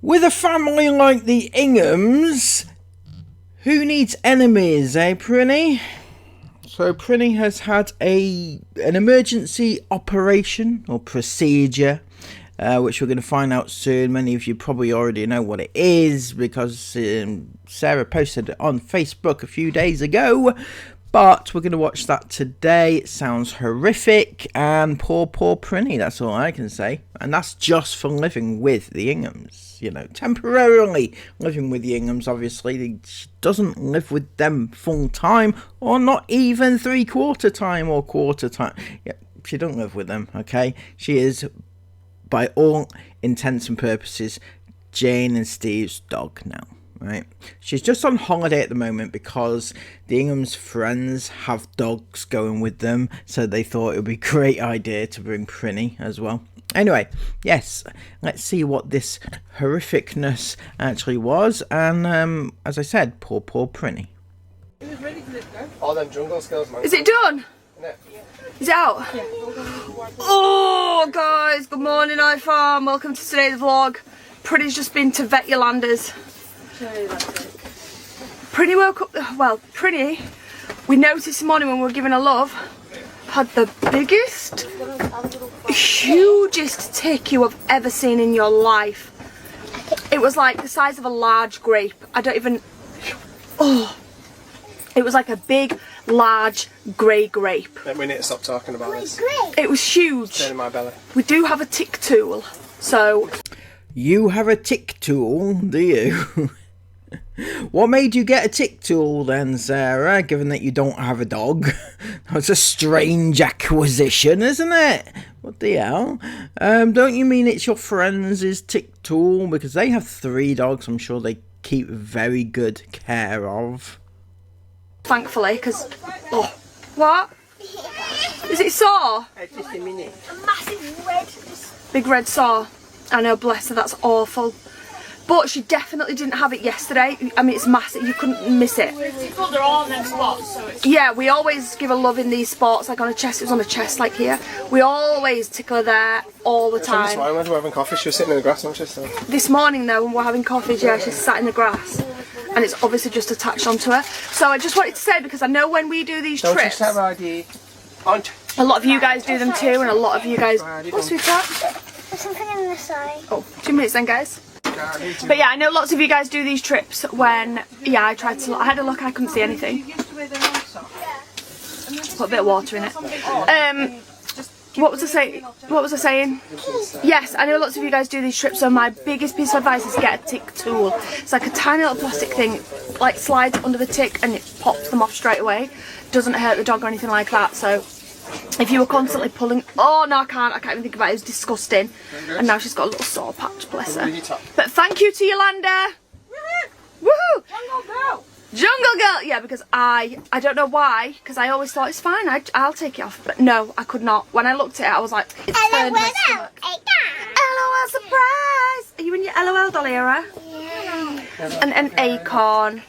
With a family like the Inghams, who needs enemies, eh, Prinny? So Prinny has had an emergency operation or procedure, which we're going to find out soon. Many of you probably already know what it is because Sarah posted it on Facebook a few days ago. But we're going to watch that today. It sounds horrific, and poor Prinny, that's all I can say. And that's just for living with the Inghams, you know, temporarily living with the Inghams. Obviously, she doesn't live with them full time, or not even 3/4 time or quarter time. Yeah, she don't live with them, okay? She is, by all intents and purposes, Jane and Steve's dog now. Right, she's just on holiday at the moment because the Ingham's friends have dogs going with them, so they thought it would be a great idea to bring Prinny as well. Anyway, yes, let's see what this horrificness actually was, and as I said, poor Prinny. All them jungle skills, man. Is it done? Yeah. Is it out? Yeah. Oh, guys, good morning, iFarm. Welcome to today's vlog. Prinny's just been to vet Yolanda's. Prinny woke up, well, Prinny, we noticed this morning when we were giving her love, had the biggest, hugest tick you have ever seen in your life. It was like the size of a large grape. I don't even, it was like a big, large, grey grape. We need to stop talking about this. It was huge. It's in my belly. We do have a tick tool, so. You have a tick tool, do you? What made you get a tick tool then, Sarah, given that you don't have a dog? That's a strange acquisition, isn't it? What the hell? Don't you mean it's your friends' tick tool? Because they have 3 dogs I'm sure they keep very good care of. Thankfully, because... Oh, what? Is it saw? Just a minute. A massive red... Big red saw. I know, bless her, that's awful. But she definitely didn't have it yesterday. I mean, it's massive, you couldn't miss it. Because they're all in them spots, so it's... Yeah, we always give her love in these spots, like on a chest. It was on a chest, like here. We always tickle her there all the time. This morning when we were having coffee, she was sitting in the grass, wasn't she? So. This morning, though, when we're having coffee, yeah, she's sat in the grass. And it's obviously just attached onto her. So I just wanted to say, because I know when we do these trips... Don't ID. A lot of you guys do them too, and a lot of you guys... What's sweetheart? There's something on the side. Oh, 2 minutes then, guys. But yeah, I know lots of you guys do these trips when, yeah, I had a look, I couldn't see anything. Put a bit of water in it. What was I saying? Yes, I know lots of you guys do these trips, so my biggest piece of advice is get a tick tool. It's like a tiny little plastic thing, like slides under the tick and it pops them off straight away. Doesn't hurt the dog or anything like that, so... If you were constantly pulling, oh no, I can't even think about it. It was disgusting. And now she's got a little sore patch, bless her. But thank you to Yolanda. Woohoo! Jungle girl! Jungle girl! Yeah, because I don't know why, because I always thought it's fine, I'll take it off. But no, I could not. When I looked at it, I was like, it's turned my stomach. LOL surprise! Are you in your LOL dolly era? Yeah. And an acorn.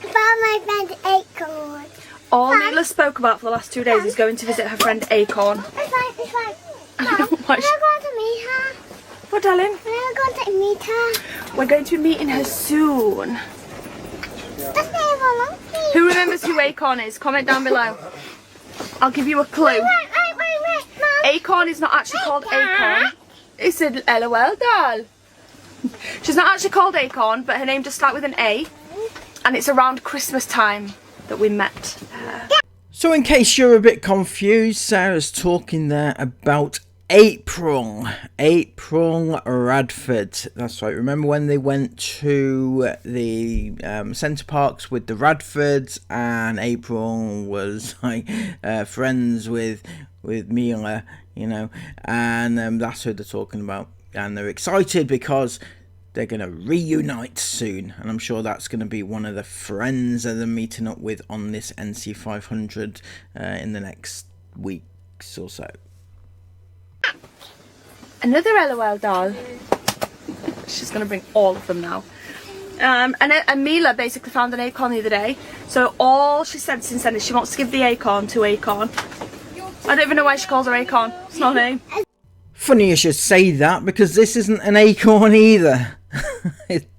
About my friend Acorn. All Mila spoke about for the last 2 days is going to visit her friend Acorn. It's fine. Mum, We're going to meet her. What, darling? We're going to meet her. We're going to be meeting her soon. That's not even a monkey. Who remembers who Acorn is? Comment down below. I'll give you a clue. Wait, Mum. Acorn is not actually called Acorn. It's an LOL doll. She's not actually called Acorn, but her name does start with an A. And it's around Christmas time that we met her. So in case you're a bit confused, Sarah's talking there about April Radford. That's right. Remember when they went to the Centre Parks with the Radfords, and April was like friends with Mila, you know, and that's who they're talking about, and they're excited because they're going to reunite soon, and I'm sure that's going to be one of the friends that they're meeting up with on this NC 500 in the next weeks or so. Another LOL doll. She's going to bring all of them now. And Mila basically found an acorn the other day, so all she said since then is she wants to give the acorn to Acorn. I don't even know why she calls her Acorn. It's not her name. Funny you should say that, because this isn't an acorn either.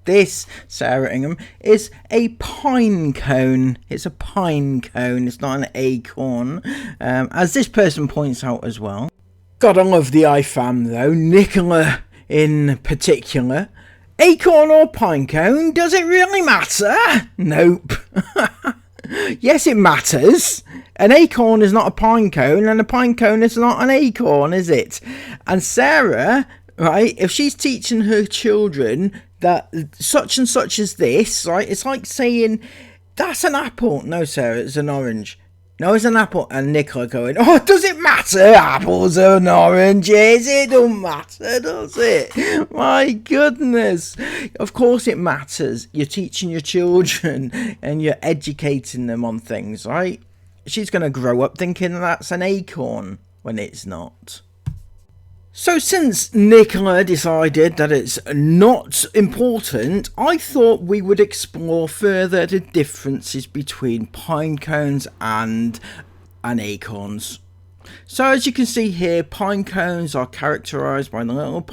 This, Sarah Ingham, is a pine cone. It's a pine cone. It's not an acorn, as this person points out as well. Gotta love the IFAM though. Nicola in particular. Acorn or pine cone? Does it really matter? Nope. Yes, it matters. An acorn is not a pine cone, and a pine cone is not an acorn, is it? And Sarah, right, if she's teaching her children that such and such is this, right, it's like saying, that's an apple. No, Sarah, it's an orange. No, it's an apple. And Nicola going, oh, does it matter? Apples and oranges. It don't matter, does it? My goodness. Of course it matters. You're teaching your children and you're educating them on things, right? She's going to grow up thinking that's an acorn when it's not. So since Nicola decided that it's not important, I thought we would explore further the differences between pine cones and acorns. So as you can see here, pine cones are characterised by the little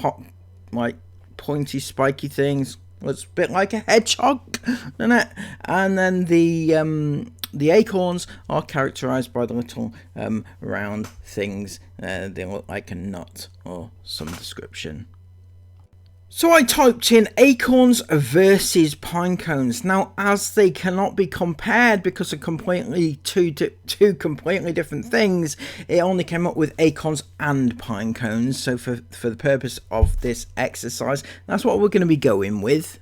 pointy spiky things. It's a bit like a hedgehog, isn't it? And then the acorns are characterised by the little round things. They look like a nut or some description. So I typed in acorns versus pine cones. Now, as they cannot be compared because of two completely different things, it only came up with acorns and pine cones. So for the purpose of this exercise, that's what we're going to be going with.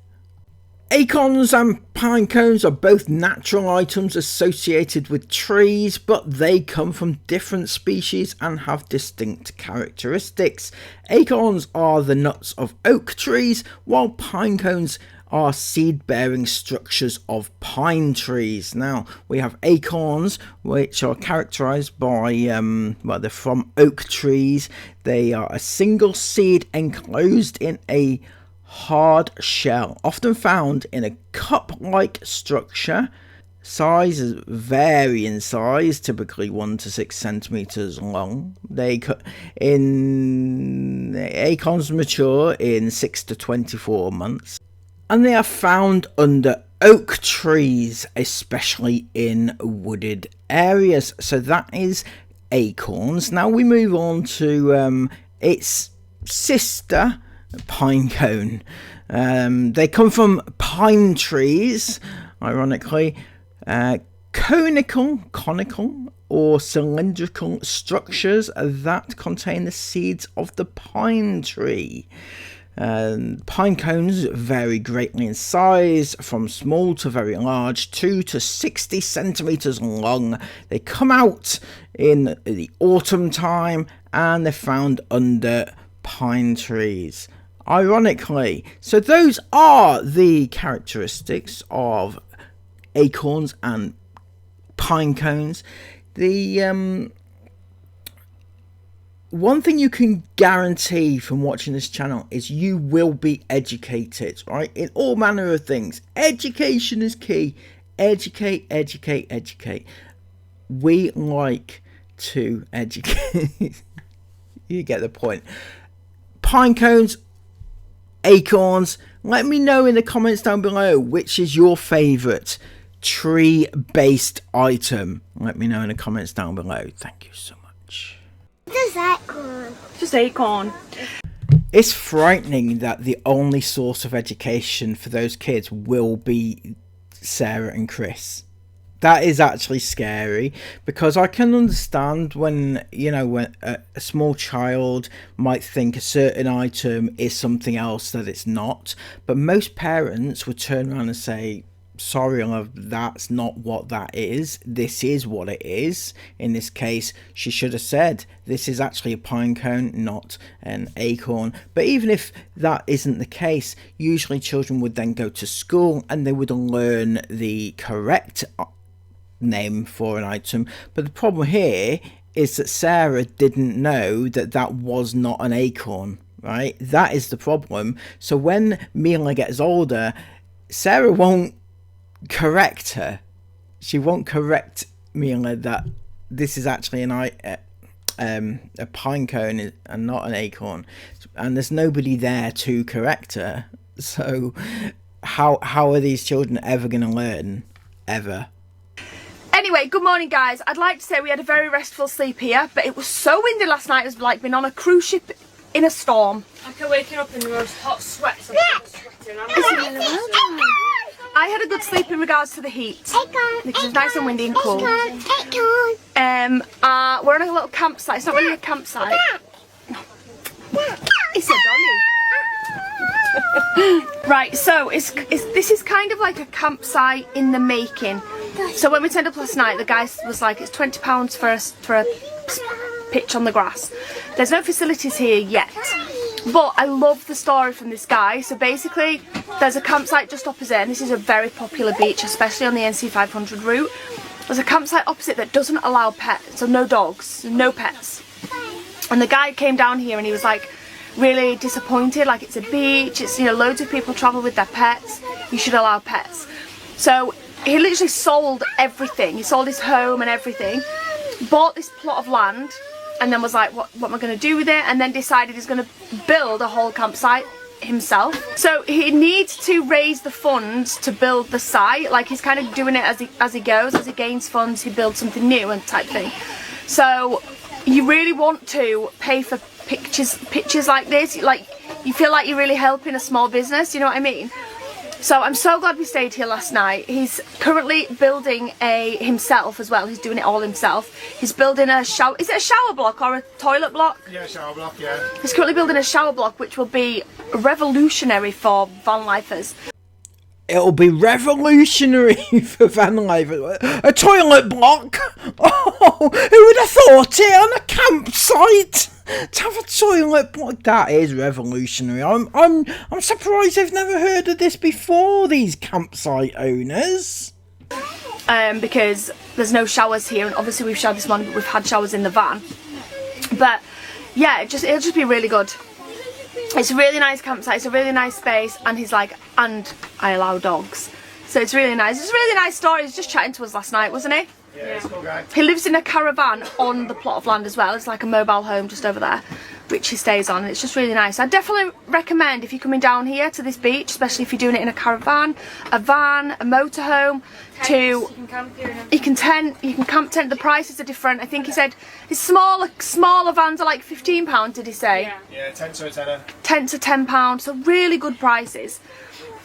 Acorns and pine cones are both natural items associated with trees, but they come from different species and have distinct characteristics. Acorns are the nuts of oak trees, while pine cones are seed-bearing structures of pine trees. Now, we have acorns, which are characterised by, they're from oak trees. They are a single seed enclosed in a hard shell, often found in a cup-like structure. Sizes vary in size, typically 1 to 6 centimeters long. Acorns mature in 6 to 24 months, and they are found under oak trees, especially in wooded areas. So that is acorns. Now we move on to its sister, pine cone. They come from pine trees, ironically. Conical or cylindrical structures that contain the seeds of the pine tree. Pine cones vary greatly in size, from small to very large, 2 to 60 centimeters long. They come out in the autumn time and they're found under pine trees, ironically. So those are the characteristics of acorns and pine cones. The one thing you can guarantee from watching this channel is you will be educated, right, in all manner of things. Education is key. Educate. We like to educate. You get the point. Pine cones, acorns. Let me know in the comments down below which is your favourite tree-based item. Let me know in the comments down below. Thank you so much. Just acorn. Just acorn. It's frightening that the only source of education for those kids will be Sarah and Chris. That is actually scary, because I can understand when a small child might think a certain item is something else that it's not, but most parents would turn around and say, sorry, love, that's not what that is. This is what it is. In this case, she should have said, this is actually a pine cone, not an acorn. But even if that isn't the case, usually children would then go to school and they would learn the correct name for an item. But the problem here is that Sarah didn't know that that was not an acorn, right? That is the problem. So when Mila gets older, Sarah won't correct her. She won't correct Mila that this is actually a pine cone and not an acorn, and there's nobody there to correct her. So how are these children ever going to learn? Ever? Anyway, good morning guys. I'd like to say we had a very restful sleep here, but it was so windy last night. It was like being on a cruise ship in a storm. Like waking up in the most hot sweats. I'm sweating. I had a good sleep in regards to the heat because it's nice and windy and cool. We're on a little campsite. It's not really a campsite. It's a dolly. Right, so this is kind of like a campsite in the making. So when we turned up last night, the guy was like, it's £20 for a pitch on the grass. There's no facilities here yet, but I love the story from this guy. So basically, there's a campsite just opposite, and this is a very popular beach, especially on the NC 500 route. There's a campsite opposite that doesn't allow pets, so no dogs, no pets. And the guy came down here and he was like really disappointed, like it's a beach, it's, you know, loads of people travel with their pets, you should allow pets. So he literally sold everything. He sold his home and everything, bought this plot of land, and then was like, what am I going to do with it? And then decided he's going to build a whole campsite himself. So he needs to raise the funds to build the site. Like, he's kind of doing it as he goes. As he gains funds, he builds something new and type thing. So you really want to pay for pictures like this. Like, you feel like you're really helping a small business, you know what I mean? So I'm so glad we stayed here last night. He's currently building himself as well. He's doing it all himself. He's building a shower. Is it a shower block or a toilet block? Yeah, shower block, yeah. He's currently building a shower block, which will be revolutionary for van lifers. It'll be revolutionary for van life. A toilet block? Oh, who would have thought it on a campsite? To have a toilet block, that is revolutionary. I'm surprised I've never heard of this before, these campsite owners. Because there's no showers here, and obviously we've showered this morning, but we've had showers in the van. But yeah, it'll just be really good. It's a really nice campsite, it's a really nice space, and he's like, and I allow dogs. So it's really nice. It's a really nice story. He was just chatting to us last night, wasn't he? Yeah, it's a cool guy. He lives in a caravan on the plot of land as well. It's like a mobile home just over there, which he stays on. It's just really nice. I definitely recommend, if you're coming down here to this beach, especially if you're doing it in a caravan, a van, a motorhome, you can camp tent. The prices are different. I think he said his smaller vans are like £15, did he say? Yeah, 10 to a tenner. 10 to £10, so really good prices.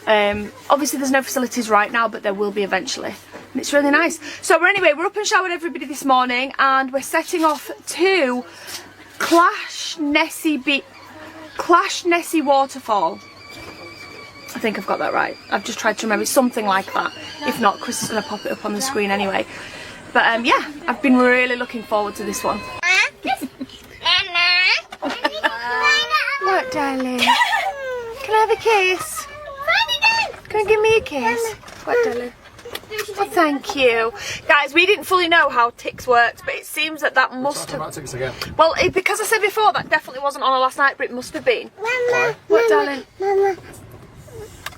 Obviously there's no facilities right now, but there will be eventually, and it's really nice. So anyway, we're up and showered everybody this morning, and we're setting off to Clash Nessie Waterfall. I think I've got that right. I've just tried to remember, something like that. If not, Chris is going to pop it up on the screen anyway. But yeah, I've been really looking forward to this one. What, darling? Can I have a kiss? Can you give me a kiss? What, darling? Oh, thank you. Guys, we didn't fully know how ticks worked, but it seems that must have... About ticks again. Well, because I said before, that definitely wasn't on last night, but it must have been. Mama, What, darling? Mama.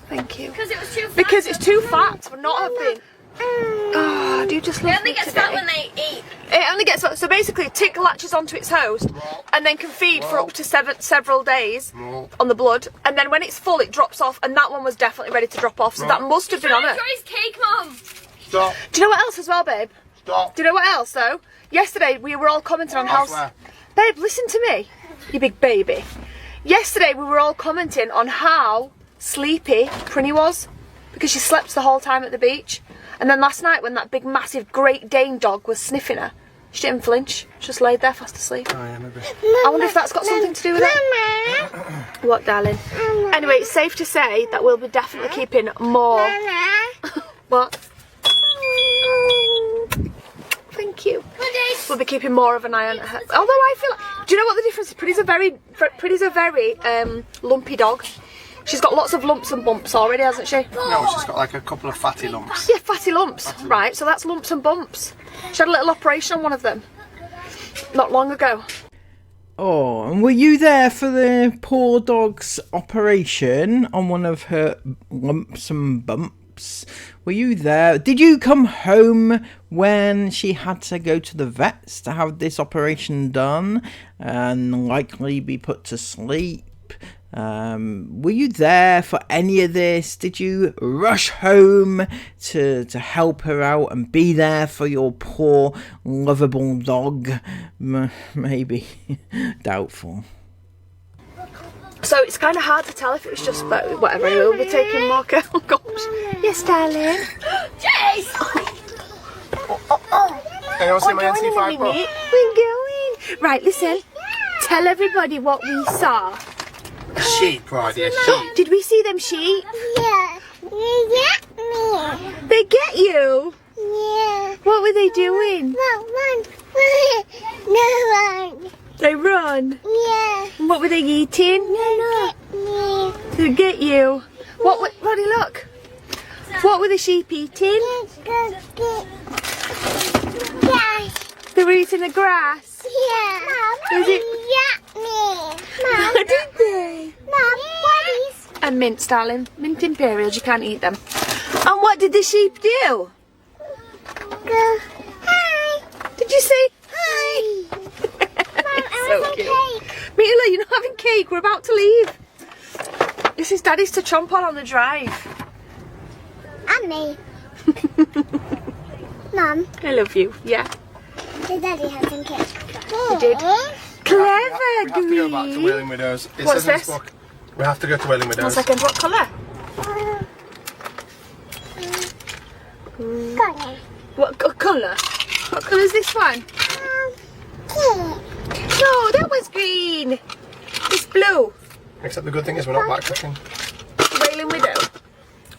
Thank you. Because it was too fat. Because it's too fat, would not have been. Oh, do you just love It only me gets today? fat when they eat. It only gets fat. So basically, a tick latches onto its host and then can feed for up to several days on the blood. And then when it's full, it drops off. And that one was definitely ready to drop off. So that must have been on it. Enjoy his cake, Mum. Stop. Do you know what else as well, babe? Stop. Do you know what else, though? Yesterday, we were all commenting on how... Babe, listen to me, you big baby. Yesterday, we were all commenting on how sleepy Prinny was, because she slept the whole time at the beach. And then last night, when that big, massive Great Dane dog was sniffing her, she didn't flinch. She just laid there fast asleep. Oh, yeah, maybe. I wonder if that's got something to do with it. What, darling? Anyway, it's safe to say that we'll be definitely keeping more... What? Thank you. We'll be keeping more of an eye on her. Although I feel like... Do you know what the difference is? Pretty's a very lumpy dog. She's got lots of lumps and bumps already, hasn't she? No, she's got like a couple of fatty lumps. Yeah, fatty lumps. Right, so that's lumps and bumps. She had a little operation on one of them not long ago. Oh, and were you there for the poor dog's operation on one of her lumps and bumps? Were you there? Did you come home when she had to go to the vets to have this operation done and likely be put to sleep Were you there for any of this? Did you rush home to help her out and be there for your poor lovable dog? Maybe. Doubtful. So it's kind of hard to tell if it was just, but whatever, we'll be taking more care. Oh gosh. Yes, darling. Jace! Can you see my NC5 Pro? We're going. Right, listen. Tell everybody what we saw. A sheep, right? Yeah, sheep. Did we see them sheep? Yeah. You get me. They get you? Yeah. What were they doing? Run. No run. They run. Yeah. And what were they eating? Get me. They get you. What? Roddy, look. What were the sheep eating? Get. They were eating the grass. Yeah. Mom, Is it- get me. Mom, Did they? Mom, what is? And mints, darling. Mint imperials. You can't eat them. And what did the sheep do? Go. Hi. Did you say? Hi. So cute. Mila, you're not having cake. We're about to leave. This is Daddy's to chomp on the drive. And me. Mum, I love you. Yeah. did Daddy have some cake? You did. Clever, We have to go back to Green. Wailing Widows. It What's says in this? book. We have to go to Wailing 1 Widows. second. What colour? Got it. What colour? What colour is this one? Cake. No, that was green. It's blue. Except the good thing is we're not backtracking. Wailing Widow.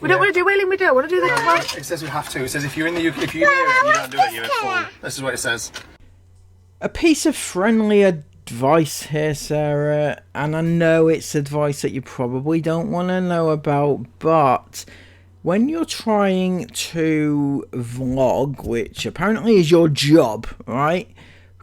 We don't want to do Wailing Widow. We want to do the colour. It says we have to. It says if you're in the UK, if you're near it and you don't do it, you're in full. This is what it says. A piece of friendly advice here, Sarah, and I know it's advice that you probably don't want to know about, but when you're trying to vlog, which apparently is your job, right?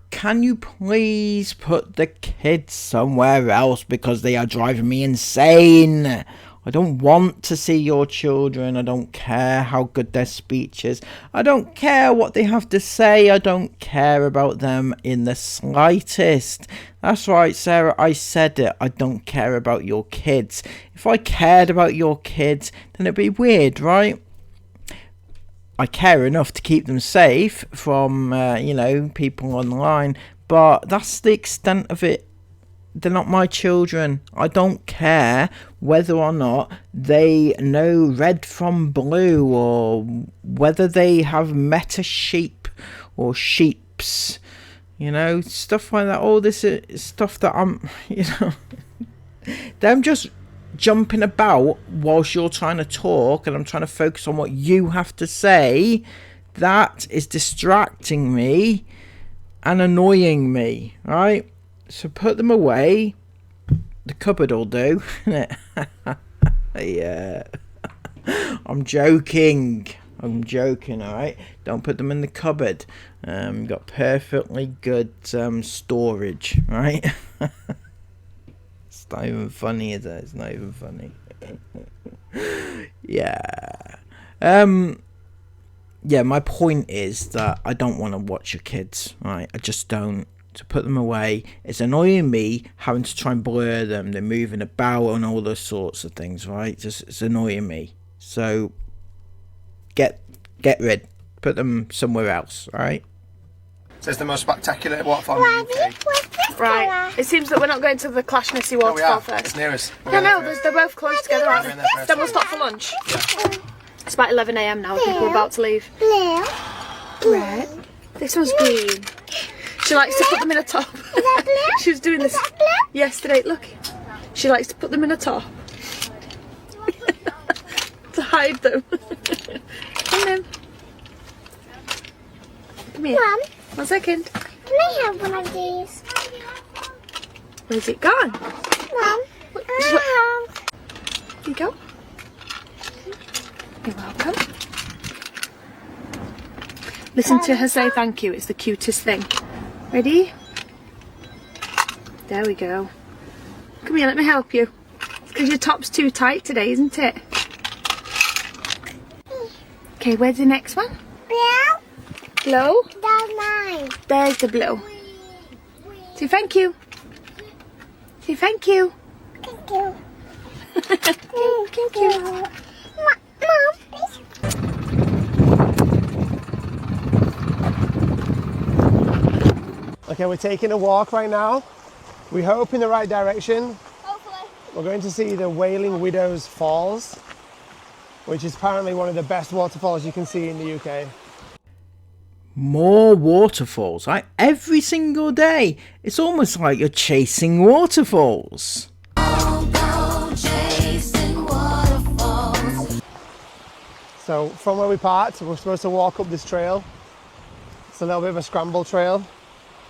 Can you please put the kids somewhere else because they are driving me insane? I don't want to see your children. I don't care how good their speech is. I don't care what they have to say. I don't care about them in the slightest. That's right, Sarah. I said it. I don't care about your kids. If I cared about your kids, then it'd be weird, right? I care enough to keep them safe from, people online. But that's the extent of it. They're not my children. I don't care whether or not they know red from blue or whether they have met a sheep or sheeps. Stuff like that. All this is stuff that them just jumping about whilst you're trying to talk and I'm trying to focus on what you have to say. That is distracting me and annoying me, right? So put them away. The cupboard will do. Yeah. I'm joking, alright? Don't put them in the cupboard. Got perfectly good storage, right? It's not even funny, is it? It's not even funny. Yeah. Yeah, my point is that I don't want to watch your kids, right? I just don't. To put them away. It's annoying me having to try and blur them. They're moving about and all those sorts of things, right? It's annoying me. So get rid. Put them somewhere else, right? It says the most spectacular waterfall in the UK. Right. It seems that we're not going to the Clash Missy Oh, we waterfall are. first. It's near us. We're No, going there first. they're both close together, aren't We're in they? there first. Then we'll stop for lunch. Yeah. It's about 11 AM now. I think we're about to leave. Blue. Red. This one's green. She likes to put them in a top. She was doing this yesterday. Look. She likes to put them in a top. To hide them. Come in. Come here. Mum, 1 second. can I have one of these? Where's it gone? Mum, Here I you go. You're welcome. Listen to her say thank you. It's the cutest thing. Ready? There we go. Come here, let me help you. It's because your top's too tight today, isn't it? Okay, where's the next one? Blue? Blue? That's mine. There's the blue. Say thank you. Say thank you. Thank you. Thank you. Okay, we're taking a walk right now. We hope in the right direction. Hopefully. We're going to see the Wailing Widows Falls, which is apparently one of the best waterfalls you can see in the UK. More waterfalls, like every single day. It's almost like you're chasing waterfalls. So from where we parked, we're supposed to walk up this trail. It's a little bit of a scramble trail,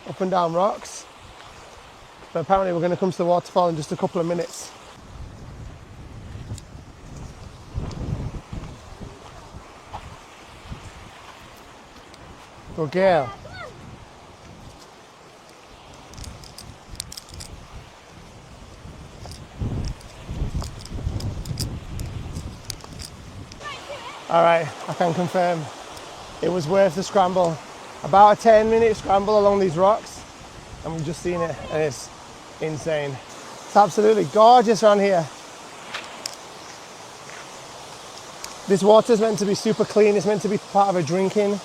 up and down rocks. But apparently we're going to come to the waterfall in just a couple of minutes. Good girl. All right, I can confirm it was worth the scramble. About a 10-minute scramble along these rocks, and we've just seen it, and it's insane. It's absolutely gorgeous around here. This water's meant to be super clean. It's meant to be part of a drinking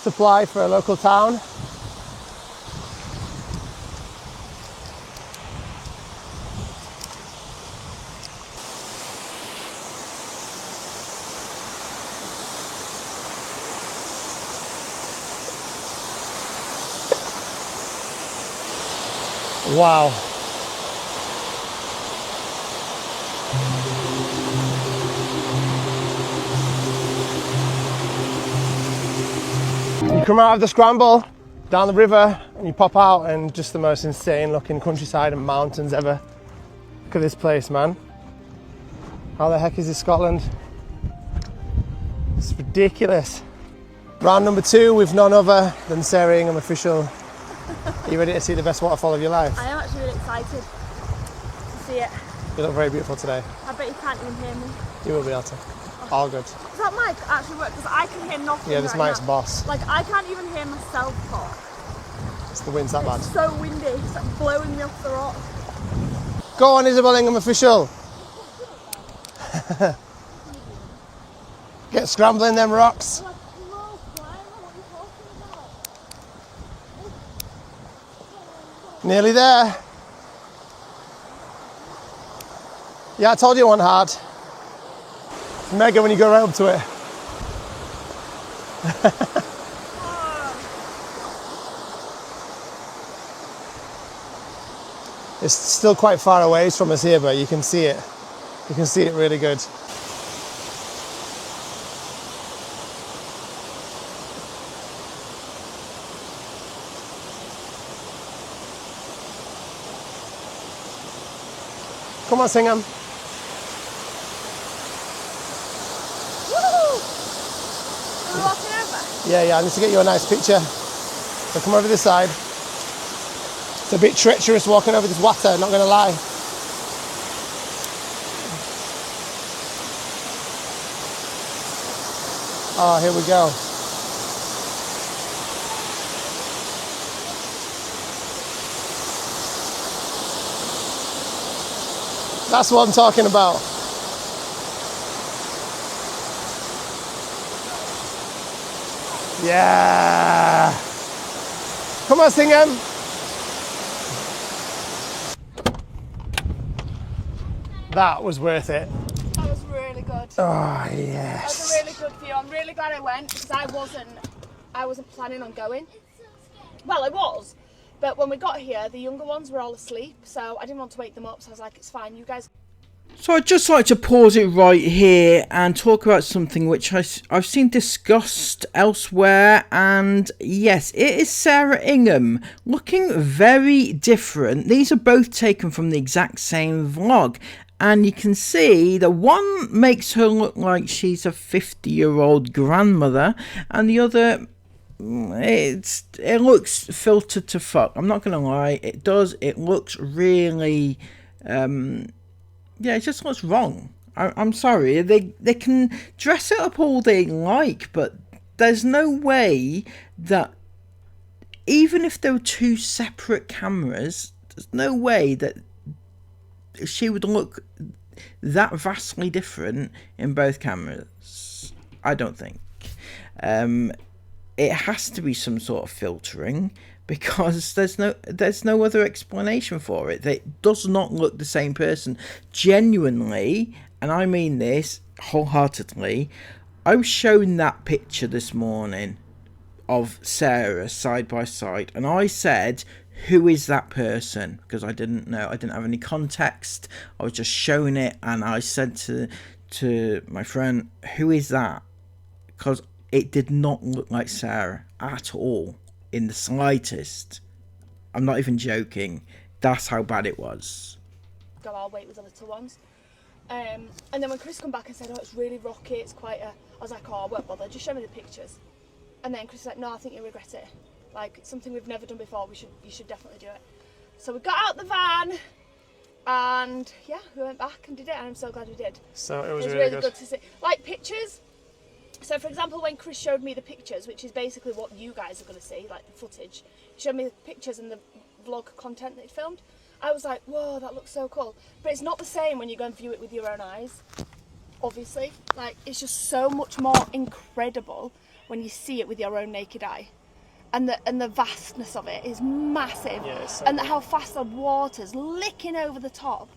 supply for a local town. Wow. You come out of the scramble, down the river, and you pop out, and just the most insane looking countryside and mountains ever. Look at this place, man. How the heck is this Scotland? It's ridiculous. Round number 2 with none other than Sarah Ingham official. Are you ready to see the best waterfall of your life? I am actually really excited to see it. You look very beautiful today. I bet you can't even hear me. You will be able to. All good. Does that mic actually work? Because I can hear nothing. Yeah, this right mic's now. boss. Like, I can't even hear myself talk. It's the wind's that bad. It's so windy. It's like blowing me off the rock. Go on, Isabel Ingham official. Get scrambling them rocks. Nearly there. Yeah, I told you it wasn't hard. It's mega when you go right up to it. It's still quite far away from us here, but you can see it. You can see it really good. Come on, Ingham. Are we walking over? Yeah, I need to get you a nice picture. So come over this side. It's a bit treacherous walking over this water, not going to lie. Oh, here we go. That's what I'm talking about. Yeah. Come on, Ingham. That was worth it. That was really good. Oh, That yes. was a really good view. I'm really glad I went because I wasn't planning on going. Well, I was, but when we got here, the younger ones were all asleep, so I didn't want to wake them up. So I was like, "It's fine, you guys." So I'd just like to pause it right here and talk about something which I've seen discussed elsewhere, and yes, it is Sarah Ingham looking very different. These are both taken from the exact same vlog, and you can see the one makes her look like she's a 50-year-old grandmother, and the other, it looks filtered to fuck. I'm not gonna lie, it does. It looks really yeah, it just looks wrong. I'm sorry. They can dress it up all they like, but there's no way that, even if there were two separate cameras, there's no way that she would look that vastly different in both cameras. I don't think. It has to be some sort of filtering, because there's no other explanation for it. It does not look the same person. Genuinely, and I mean this wholeheartedly, I was shown that picture this morning of Sarah side by side, and I said, who is that person? Because I didn't know, I didn't have any context. I was just showing it, and I said to my friend, who is that? Because it did not look like Sarah at all, in the slightest. I'm not even joking. That's how bad it was. Go our weight with the little ones. And then when Chris come back and said, oh, it's really rocky, it's quite a... I was like, oh, I won't bother, just show me the pictures. And then Chris was like, no, I think you'll regret it. Like, it's something we've never done before, you should definitely do it. So we got out the van, and yeah, we went back and did it, and I'm so glad we did. So it was really good to see. Like, pictures. So for example, when Chris showed me the pictures, which is basically what you guys are going to see, like the footage, he showed me the pictures and the vlog content that he'd filmed, I was like, whoa, that looks so cool. But it's not the same when you go and view it with your own eyes, obviously. Like, it's just so much more incredible when you see it with your own naked eye. And the vastness of it is massive. Yeah, so and how fast the water's licking over the top.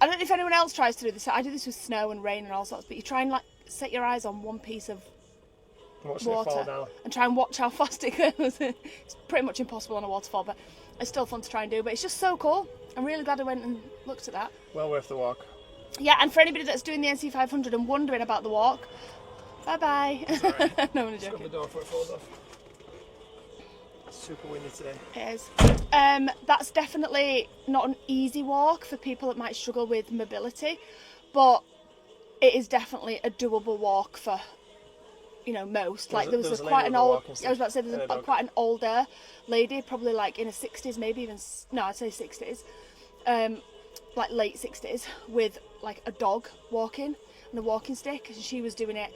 I don't know if anyone else tries to do this. I do this with snow and rain and all sorts, but you try and like set your eyes on one piece of water and try and watch how fast it goes. It's pretty much impossible on a waterfall, but it's still fun to try and do. But it's just so cool. I'm really glad I went and looked at that. Well worth the walk. Yeah, and for anybody that's doing the NC 500 and wondering about the walk, bye-bye. No, I'm joking. Shut the door before it falls off. Super windy today. It is. That's definitely not an easy walk for people that might struggle with mobility, but it is definitely a doable walk for, you know, most. Like, there was quite an old, I was about to say, there's quite an older lady, probably like in her 60s, maybe even, no, I'd say 60s, like late 60s, with like a dog walking and a walking stick, and she was doing it.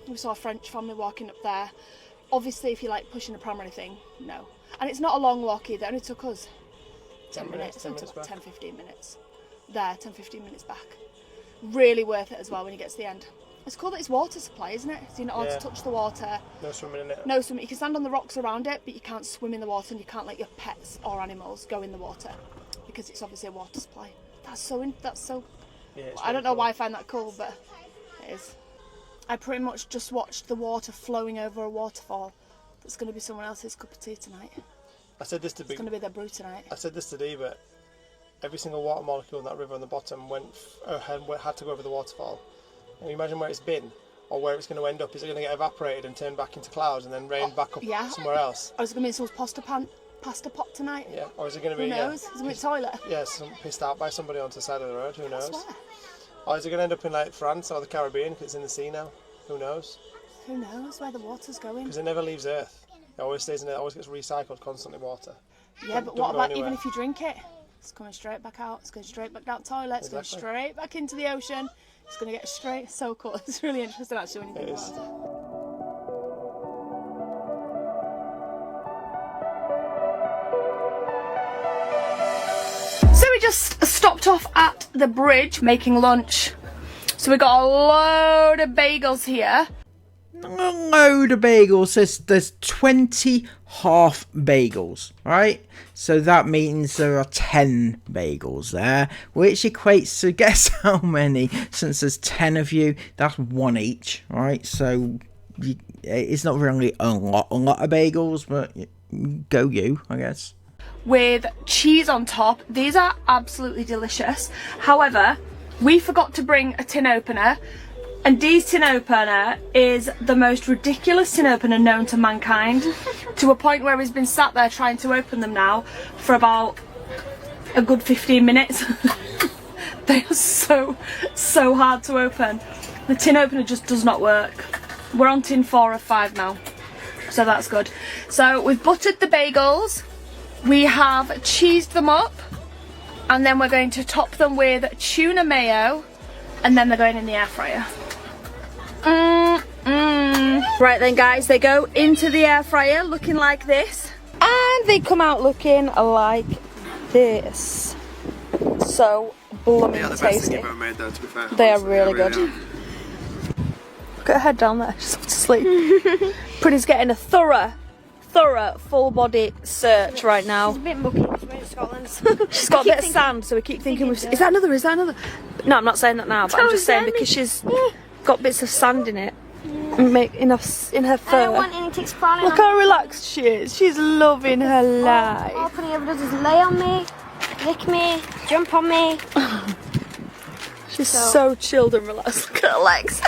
We saw a French family walking up there. Obviously, if you like pushing a pram or anything, no. And it's not a long walk either, it only took us 10 minutes. It took 10, 15 minutes. There, 10, 15 minutes back. Really worth it as well when you get to the end. It's cool that it's water supply, isn't it? So you're not allowed to touch the water. No swimming in it. No swimming. You can stand on the rocks around it, but you can't swim in the water, and you can't let your pets or animals go in the water because it's obviously a water supply. That's so. Yeah, I don't know why I find that cool, but it is. I pretty much just watched the water flowing over a waterfall. That's going to be someone else's cup of tea tonight. I said this to It's going to be their brew tonight. I said this to Dee, but every single water molecule in that river on the bottom had to go over the waterfall. Can you imagine where it's been, or where it's going to end up? Is it going to get evaporated and turn back into clouds and then rain back up somewhere else? Or is it going to be someone's pasta pot tonight? Yeah, or is it going to be... Who knows? Is it going to be a toilet? Yeah, pissed out by somebody onto the side of the road, who knows? I swear. Or is it going to end up in like France or the Caribbean because it's in the sea now? Who knows? Who knows where the water's going? Because it never leaves Earth. It always stays in there, it always gets recycled constantly, water. Yeah, but what about even if you drink it? It's coming straight back out. It's going straight back down the toilet. It's going straight back into the ocean. It's going to get straight. So cool. It's really interesting actually when you think about it. So we just stopped off at the bridge making lunch. So we got a load of bagels here. A load of bagels. There's 20 half bagels, right? So that means there are 10 bagels there, which equates to, guess how many? Since there's 10 of you, that's one each, right? So it's not really a lot of bagels, but go you, I guess. With cheese on top. These are absolutely delicious. However, we forgot to bring a tin opener, and Dee's tin opener is the most ridiculous tin opener known to mankind, to a point where he's been sat there trying to open them now for about a good 15 minutes. They are so hard to open. The tin opener just does not work. We're on tin 4 of 5 now, so that's good. So we've buttered the bagels, we have cheesed them up, and then we're going to top them with tuna mayo, and then they're going in the air fryer. Right then guys, they go into the air fryer looking like this, and they come out looking like this. So blooming They are the best thing tasty. you've ever made though, to be fair. They are Honestly, really they good. are. Get her head down there, she's off to sleep. Pretty's getting a thorough full body search right now. It's a bit mucky, it's in Scotland. She's got a bit of sand, so we keep thinking, is that another? Is that another? No, I'm not saying that now, but I'm just saying because she's got bits of sand in it, in her I fur. don't want any ticks crawling Look on how relaxed she is. She's loving her All life. Penny ever does is lay on me, lick me, jump on me. She's so chilled and relaxed. Look at her legs.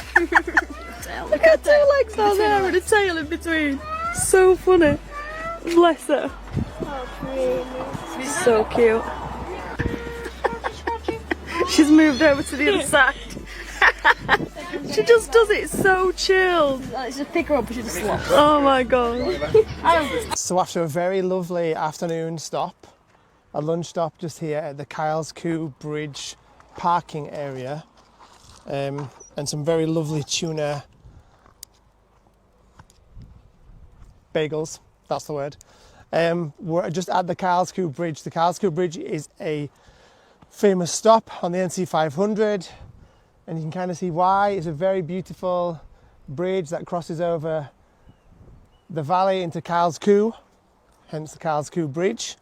Look at her 2 legs down there and a tail in between. So funny. Bless her. She's so cute. She's moved over to the other side. She just does it so chilled. Let's just pick her up and she just slops. Oh my god. So after a very lovely afternoon stop, a lunch stop just here at the Kylescoo Bridge parking area, and some very lovely tuna bagels, that's the word. We're just at the Kylescoo Bridge. The Kylescoo Bridge is a famous stop on the NC 500, and you can kind of see why. It's a very beautiful bridge that crosses over the valley into Kylescoo, hence the Kylescoo Bridge.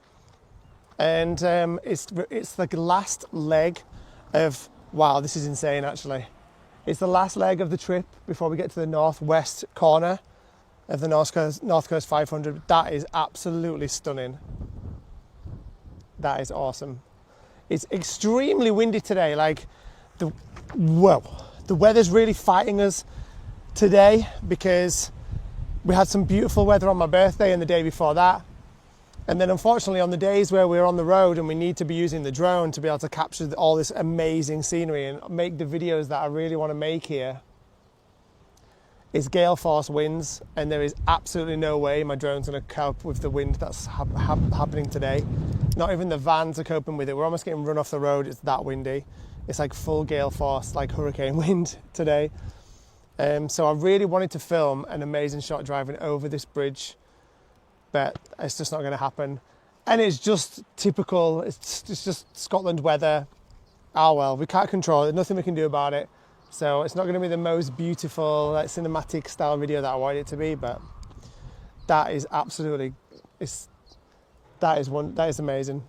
And it's the last leg of, wow, this is insane actually. It's the last leg of the trip before we get to the northwest corner of the North Coast 500. That is absolutely stunning. That is awesome. It's extremely windy today. Like, the weather's really fighting us today because we had some beautiful weather on my birthday and the day before that. And then unfortunately on the days where we're on the road and we need to be using the drone to be able to capture all this amazing scenery and make the videos that I really want to make here, it's gale force winds, and there is absolutely no way my drone's going to cope with the wind that's happening today. Not even the vans are coping with it. We're almost getting run off the road. It's that windy. It's like full gale force, like hurricane wind today. So I really wanted to film an amazing shot driving over this bridge, but it's just not going to happen. And it's just typical. It's just Scotland weather. Oh well, we can't control it. Nothing we can do about it. So it's not going to be the most beautiful, like, cinematic style video that I want it to be, but that is absolutely, that is amazing.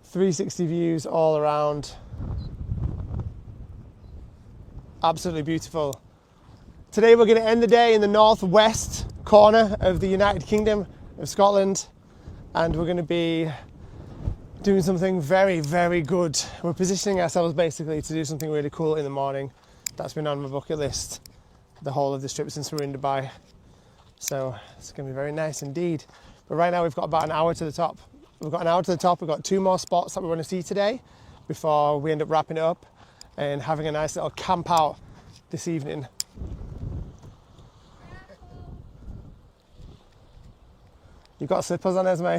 360 views all around. Absolutely beautiful. Today we're going to end the day in the northwest corner of the United Kingdom of Scotland, and we're going to be doing something very, very good. We're positioning ourselves basically to do something really cool in the morning. That's been on my bucket list the whole of this trip since we were in Dubai. So it's going to be very nice indeed. But right now we've got about an hour to the top. We've got an hour to the top. We've got 2 more spots that we want to see today before we end up wrapping it up and having a nice little camp out this evening. You've got slippers on, Esme?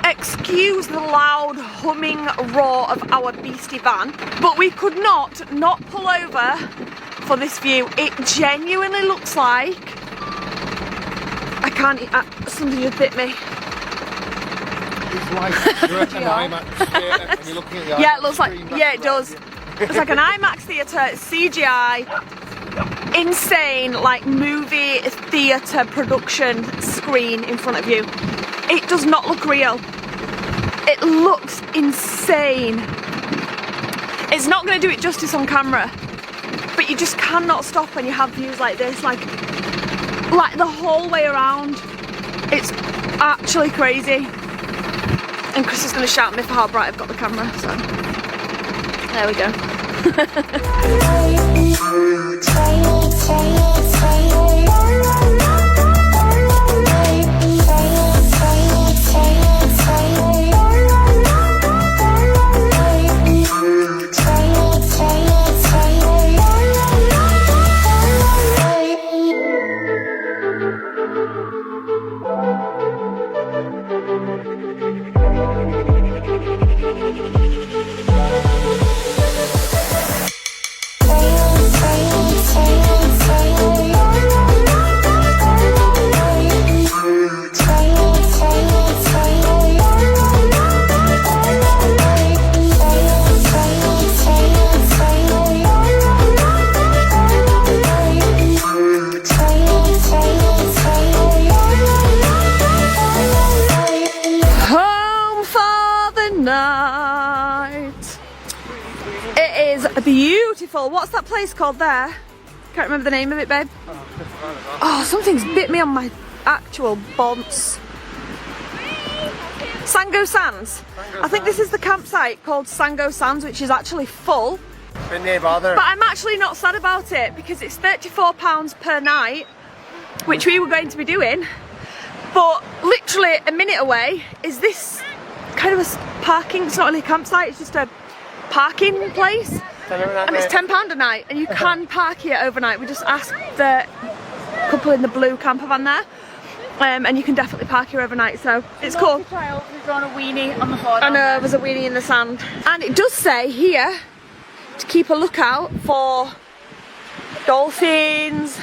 Excuse the loud humming roar of our beastie van, but we could not pull over for this view. It genuinely looks like something just bit me. It's like you're at an IMAX theatre and you're looking at the Yeah, IMAX it looks like, screen, yeah, it that's does. It's like an IMAX theatre, CGI, insane, like movie theatre production screen in front of you. It does not look real. It looks insane. It's not going to do it justice on camera, but you just cannot stop when you have views like this, like the whole way around. It's actually crazy. And Chris is going to shout at me for how bright I've got the camera, so there we go. beautiful. What's that place called there? Can't remember the name of it, babe. Oh, something's bit me on my actual bonds. Sango Sands. I think this is the campsite called Sango Sands, which is actually full. Didn't bother. But I'm actually not sad about it because it's £34 per night, which we were going to be doing. But literally a minute away is this kind of a parking, it's not really a campsite, it's just a parking place. And it's £10 a night and you can park here overnight. We just asked the couple in the blue camper van there. And you can definitely park here overnight, so it's cool. We've drawn a weenie on the floor. I know, there's a weenie in the sand. And it does say here to keep a lookout for dolphins,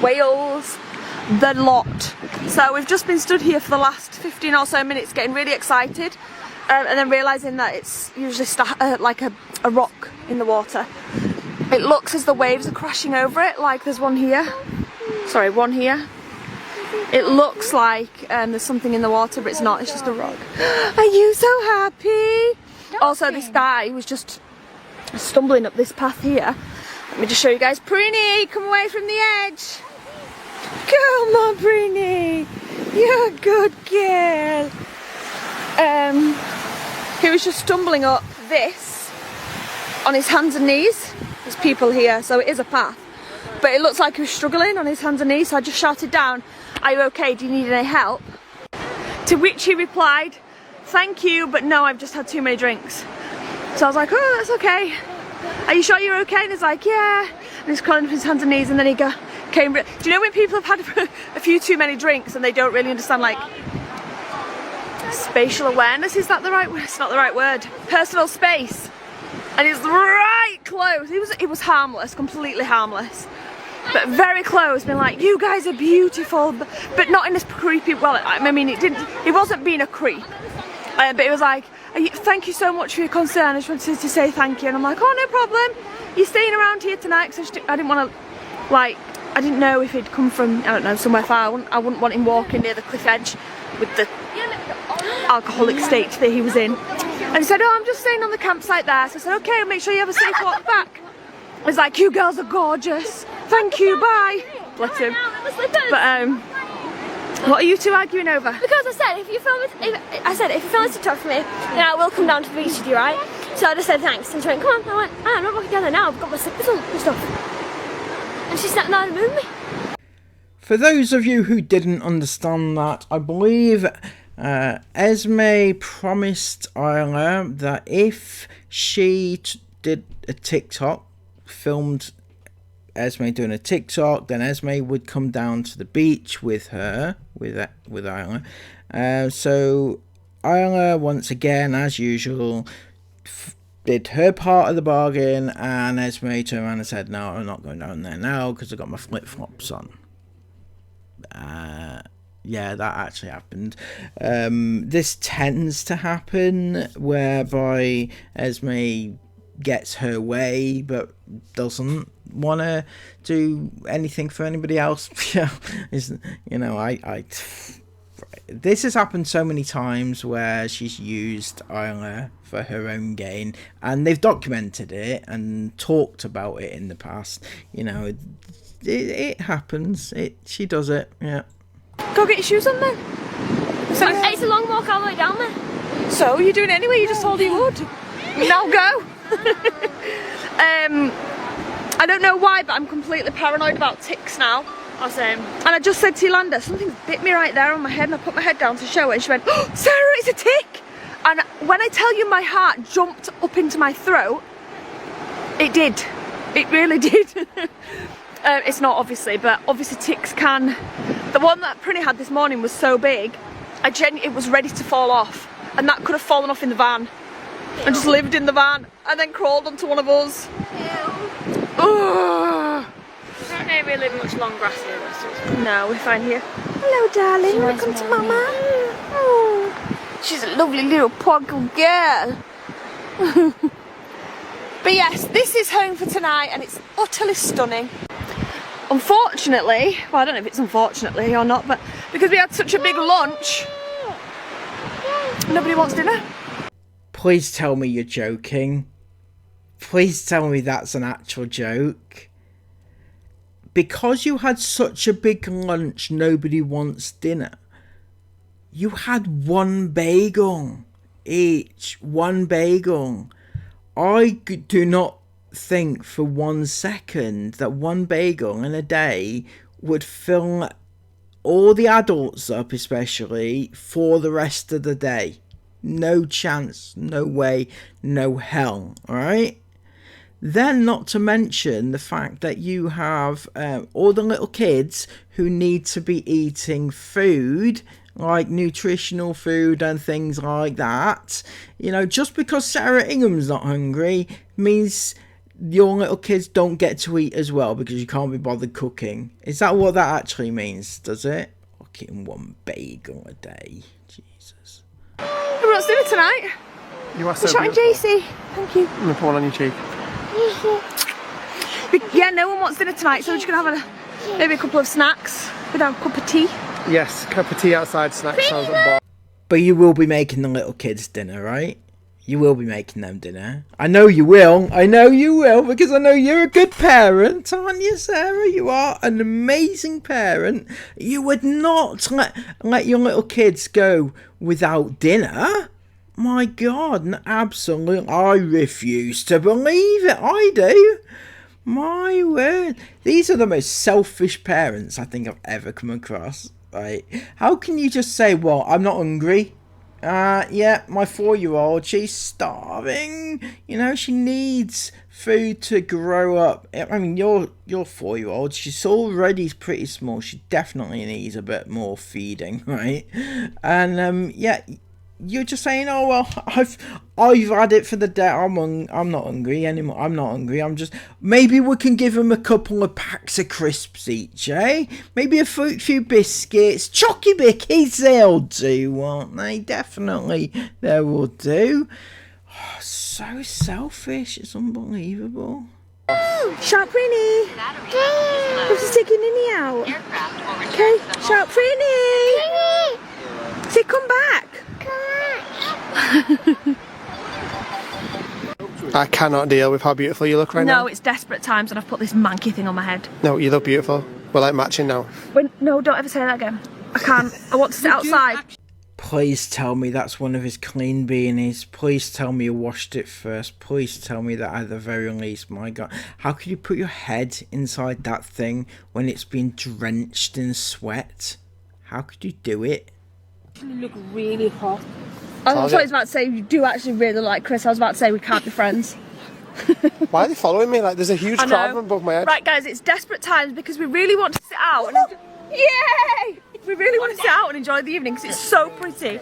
whales, the lot. So we've just been stood here for the last 15 or so minutes getting really excited and then realising that it's usually like a rock in the water. It looks as the waves are crashing over it, like there's one here. Sorry, one here. It looks like there's something in the water, but it's not, it's just a rock. Are you so happy? Also, this guy was just stumbling up this path here. Let me just show you guys. Prini, come away from the edge. Come on, Prini. You're a good girl. He was just stumbling up this on his hands and knees. There's people here, so it is a path. But it looks like he was struggling on his hands and knees, so I just shouted down, "Are you okay? Do you need any help?" To which he replied, "Thank you, but no, I've just had too many drinks." So I was like, "Oh, that's okay. Are you sure you're okay?" And he's like, "Yeah." And he's crawling up his hands and knees, and then he came. Do you know when people have had a few too many drinks and they don't really understand, like, spatial awareness? Is that the right word? It's not the right word. Personal space. And he's right close. He was harmless, completely harmless. But very close, being like, "You guys are beautiful," but not in this creepy, well, I mean, it wasn't being a creep, but it was like, "Thank you so much for your concern, I just wanted to say thank you." And I'm like, "Oh, no problem, you're staying around here tonight," because I didn't want to, like, I didn't know if he'd come from, I don't know, somewhere far. I wouldn't want him walking near the cliff edge with the alcoholic state that he was in. And he said, "Oh, I'm just staying on the campsite there." So I said, "Okay, make sure you have a safe walk back." He's like, "You girls are gorgeous. Thank you, bye." Bless him. But what are you two arguing over? Because I said if you film this to talk to me, then I will come down to the beach with you, right? So I just said thanks, and she went, "Come on." I went, "Oh, I'm not walking down there now. I've got my slippers on and stuff." And she sat down and moved me. For those of you who didn't understand that, I believe Esme promised Isla that if she did a TikTok, filmed Esme doing a TikTok, then Esme would come down to the beach with her, with Isla. So Isla, once again, as usual, did her part of the bargain, and Esme turned around and said, "No, I'm not going down there now because I've got my flip-flops on." Yeah, that actually happened. This tends to happen whereby Esme gets her way but doesn't want to do anything for anybody else. This has happened so many times where she's used Isla for her own gain, and they've documented it and talked about it in the past. It happens. She does it. Yeah. Go get your shoes on then. So It's a long walk all the way down there. So you're doing it anyway, you just told you would. Now go. I don't know why, but I'm completely paranoid about ticks now. Awesome. And I just said to Yolanda, something bit me right there on my head, and I put my head down to show her, and she went, "Oh, Sarah, it's a tick!" And when I tell you my heart jumped up into my throat, it did. It really did. It's not, obviously, but obviously ticks can. The one that Prinny had this morning was so big, it was ready to fall off, and that could have fallen off in the van and just lived in the van and then crawled onto one of us. Ugh. I don't really live much long grass here. No, we're fine here. Hello, darling. Welcome to Mama. Oh, she's a lovely little poggle girl. But yes, this is home for tonight, and it's utterly stunning. Unfortunately, well, I don't know if it's unfortunately or not, but because we had such a big lunch, nobody wants dinner. Please tell me you're joking. Please tell me that's an actual joke. Because you had such a big lunch, nobody wants dinner. You had one bagel each. One bagel. I do not think for 1 second that one bagel in a day would fill all the adults up, especially for the rest of the day. No chance, no way, no hell. All right. Then, not to mention the fact that you have all the little kids who need to be eating food, like nutritional food and things like that. You know, just because Sarah Ingham's not hungry means your little kids don't get to eat as well because you can't be bothered cooking. Is that what that actually means, does it? Look, eating one bagel a day. Jesus. What's dinner tonight? You are so Shot and beautiful. JC. Thank you. I'm gonna pour one on your cheek. Yeah, no one wants dinner tonight, so we're just gonna have maybe a couple of snacks with our cup of tea. Yes, cup of tea outside, snacks sounds like bar. But you will be making the little kids dinner, right? You will be making them dinner. I know you will. I know you will, because I know you're a good parent, aren't you, Sarah? You are an amazing parent. You would not let your little kids go without dinner. My God, absolutely. I refuse to believe it. I do. My word. These are the most selfish parents I think I've ever come across. Right? How can you just say, well, I'm not hungry. Yeah, my 4-year-old, she's starving. You know, she needs food to grow up. I mean, your 4-year-old, she's already pretty small. She definitely needs a bit more feeding, right? And yeah, you're just saying, oh well, I've had it for the day. I'm not hungry anymore. I'm not hungry. I'm just, maybe we can give them a couple of packs of crisps each, eh? Maybe a few biscuits, chocky bickies. They'll do, won't they? Definitely, they will do. Oh, so selfish. It's unbelievable. Sharp Prinny. We're just taking Ninny out. Okay, Sharp Prinny. Say, come back. I cannot deal with how beautiful you look right now. No, it's desperate times and I've put this manky thing on my head. No, you look beautiful. We're like matching now. No, don't ever say that again. I can't. I want to sit outside. Please tell me that's one of his clean beanies. Please tell me you washed it first. Please tell me that at the very least. My God, how could you put your head inside that thing when it's been drenched in sweat? How could you do it? You look really hot. I was about to say, you do actually really like Chris. I was about to say we can't be friends. Why are they following me? Like, there's a huge crowd above my head. Right, guys, it's desperate times because we really want to sit out and yay! We really want to sit out and enjoy the evening because it's so pretty.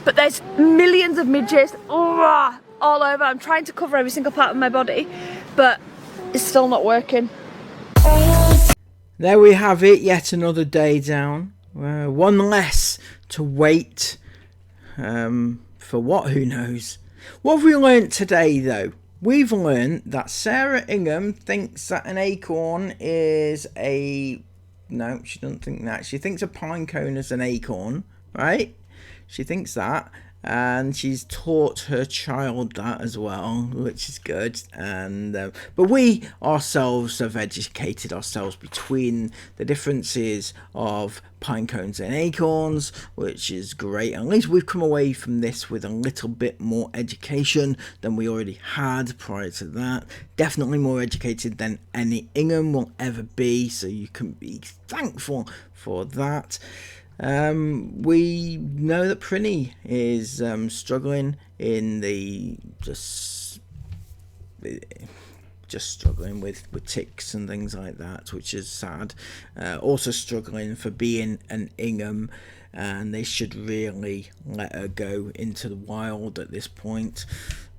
But there's millions of midges all over. I'm trying to cover every single part of my body, but it's still not working. There we have it. Yet another day down. One less to wait. For what? Who knows? What have we learnt today, though? We've learnt that Sarah Ingham thinks that an acorn is a... No, she doesn't think that. She thinks a pine cone is an acorn, right? She thinks that. And she's taught her child that as well, which is good. And but we ourselves have educated ourselves between the differences of pine cones and acorns, which is great. At least we've come away from this with a little bit more education than we already had prior to that. Definitely more educated than any Ingham will ever be, so you can be thankful for that. We know that Prinny is struggling in the just struggling with ticks and things like that, which is sad. Also struggling for being an Ingham, and they should really let her go into the wild at this point.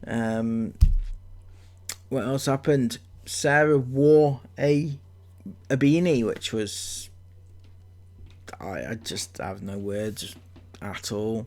What else happened? Sarah wore a beanie, which was... I just have no words at all.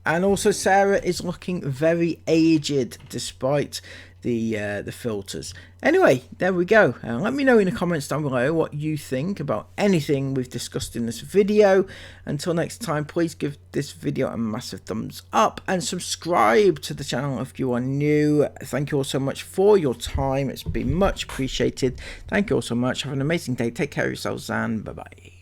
And also Sarah is looking very aged despite the filters. Anyway, there we go. Let me know in the comments down below what you think about anything we've discussed in this video. Until next time, please give this video a massive thumbs up and subscribe to the channel if you are new. Thank you all so much for your time. It's been much appreciated. Thank you all so much. Have an amazing day. Take care of yourselves and bye bye.